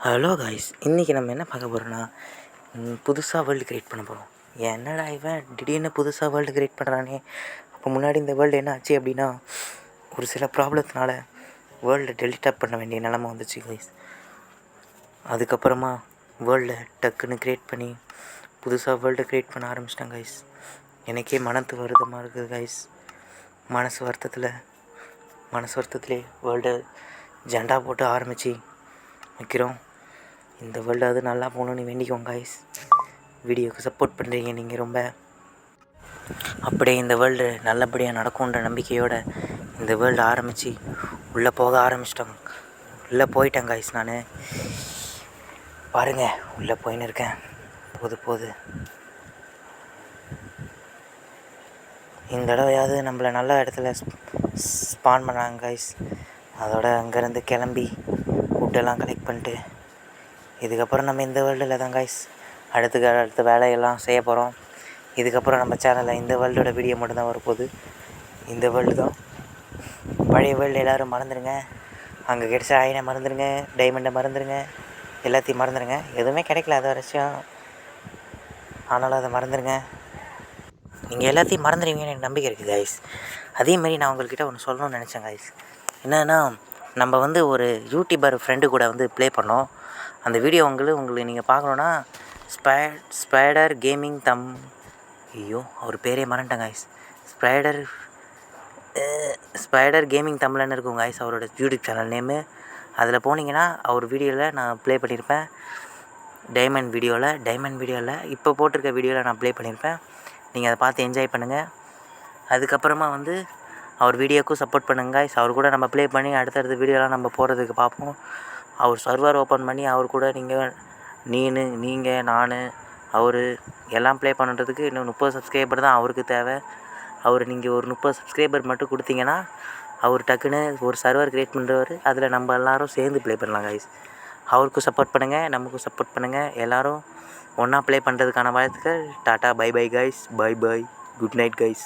Hello guys, இன்றைக்கி நம்ம என்ன பார்க்க போகிறோன்னா புதுசாக வேர்ல்டு க்ரியேட் பண்ண போகிறோம். என்னடா இவன் திடீர்னு புதுசாக வேர்ல்டு க்ரியேட் பண்ணுறானே, அப்போ முன்னாடி இந்த வேர்ல்டு என்ன ஆச்சு அப்படின்னா ஒரு சில ப்ராப்ளத்தினால வேர்ல்டை டெலிட் பண்ண வேண்டிய நிலமை வந்துச்சு காய்ஸ். அதுக்கப்புறமா வேர்ல்டை டக்குன்னு க்ரியேட் பண்ணி புதுசாக வேர்ல்டை க்ரியேட் பண்ண ஆரம்பிச்சிட்டேன் காய்ஸ். எனக்கே மனத்து வருத்தமாக இருக்குது காய்ஸ். மனசு வருத்தத்துலேயே வேர்ல்டை ஜெண்டா போட்டு ஆரம்பித்து வைக்கிறோம். இந்த வேர்ல்டு அது நல்லா போகணுன்னு வேண்டிக்கோங்க காய்ஸ். வீடியோவுக்கு சப்போர்ட் பண்ணுறீங்க நீங்கள் ரொம்ப. அப்படியே இந்த வேர்ல்டு நல்லபடியாக நடக்கும்ன்ற நம்பிக்கையோடு இந்த வேர்ல்டு ஆரம்பித்து உள்ளே போக ஆரம்பிச்சிட்டோம். உள்ளே போயிட்டேன் காய்ஸ். நான் பாருங்கள், உள்ளே போயின்னு இருக்கேன். போது இந்த தடவையாவது நம்மளை நல்ல இடத்துல ஸ்பான் பண்ணாங்க காய்ஸ். அதோட அங்கேருந்து கிளம்பி ஃபுட்டெல்லாம் கலெக்ட் பண்ணிட்டு இதுக்கப்புறம் நம்ம இந்த வேர்ல்டில் தான் காய்ஸ் அடுத்த வேலையெல்லாம் செய்ய போகிறோம். இதுக்கப்புறம் நம்ம சேனலில் இந்த வேர்ல்டோட வீடியோ மட்டும்தான் வரப்போகுது. இந்த வேர்ல்டு தான். பழைய வேர்ல்டு எல்லோரும் மறந்துடுங்க. அங்கே கிடைச்ச அயனை மறந்துடுங்க, டைமண்டை மறந்துடுங்க, எல்லாத்தையும் மறந்துடுங்க. எதுவுமே கிடைக்கல, அது விஷயம். ஆனாலும் அதை மறந்துடுங்க. நீங்கள் எல்லாத்தையும் மறந்துடுவீங்கன்னு எனக்கு நம்பிக்கை இருக்குது காய்ஸ். அதேமாதிரி நான் உங்கள்கிட்ட ஒன்று சொல்லணும்னு நினச்சேன் காய்ஸ். என்னென்னா, நம்ம ஒரு யூடியூபர் ஃப்ரெண்டு கூட ப்ளே பண்ணோம். அந்த வீடியோ உங்களுக்கு நீங்கள் பார்க்கணுன்னா ஸ்பைடர் கேமிங் அவர் பேரே மறந்துட்டேன் காய்ஸ். ஸ்பைடர் கேமிங் தமிழன்னு இருக்கும் காய்ஸ் அவரோட யூடியூப் சேனல் நேமு. அதில் போனீங்கன்னா அவர் வீடியோவில் நான் ப்ளே பண்ணியிருப்பேன். டைமண்ட் வீடியோவில் இப்போ போட்டிருக்க வீடியோவில் நான் ப்ளே பண்ணியிருப்பேன். நீங்கள் அதை பார்த்து என்ஜாய் பண்ணுங்கள். அதுக்கப்புறமா அவர் வீடியோக்கும் சப்போர்ட் பண்ணுங்க காய்ஸ். அவர் கூட நம்ம ப்ளே பண்ணி அடுத்தடுத்த வீடியோலாம் நம்ம போகிறதுக்கு பார்ப்போம். அவர் சர்வர் ஓப்பன் பண்ணி அவர் கூட நீங்கள் நான் அவர் எல்லாம் ப்ளே பண்ணுறதுக்கு இன்னும் 30 சப்ஸ்கிரைபர் தான் அவருக்கு தேவை. நீங்கள் ஒரு 30 சப்ஸ்கிரைபர் மட்டும் கொடுத்தீங்கன்னா அவர் டக்குன்னு ஒரு சர்வர் க்ரியேட் பண்ணுறவர். அதில் நம்ம எல்லோரும் சேர்ந்து ப்ளே பண்ணலாம் காய்ஸ். அவருக்கும் சப்போர்ட் பண்ணுங்கள், நமக்கும் சப்போர்ட் பண்ணுங்கள். எல்லோரும் ஒன்றா ப்ளே பண்ணுறதுக்கான வாழ்த்துக்கள். Tata, bye guys. Bye good night guys.